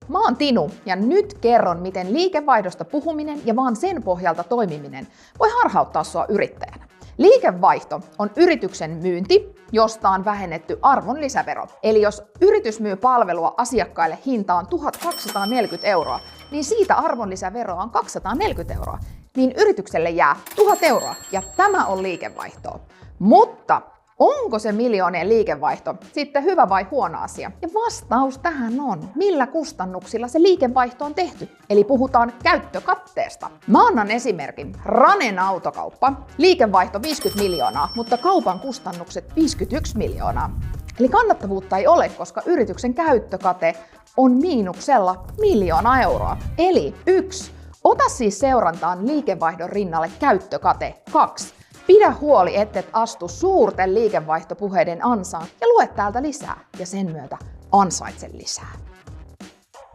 Mä oon Tinu ja nyt kerron, miten liikevaihdosta puhuminen ja vaan sen pohjalta toimiminen voi harhauttaa sua yrittäjänä. Liikevaihto on yrityksen myynti, josta on vähennetty arvonlisävero. Eli jos yritys myy palvelua asiakkaille hintaan 1240 €, niin siitä arvonlisäveroa on 240 €. Niin yritykselle jää 1000 € ja tämä on liikevaihtoa. Mutta onko se miljoonien liikevaihto sitten hyvä vai huono asia? Ja vastaus tähän on, millä kustannuksilla se liikevaihto on tehty. Eli puhutaan käyttökatteesta. Mä annan esimerkin. Ranen autokauppa, liikevaihto 50 miljoonaa, mutta kaupan kustannukset 51 miljoonaa. Eli kannattavuutta ei ole, koska yrityksen käyttökate on miinuksella 1 000 000 €. Eli 1. Ota siis seurantaan liikevaihdon rinnalle käyttökate. 2. Pidä huoli, ettet astu suurten liikevaihtopuheiden ansaan ja lue täältä lisää ja sen myötä ansaitse lisää.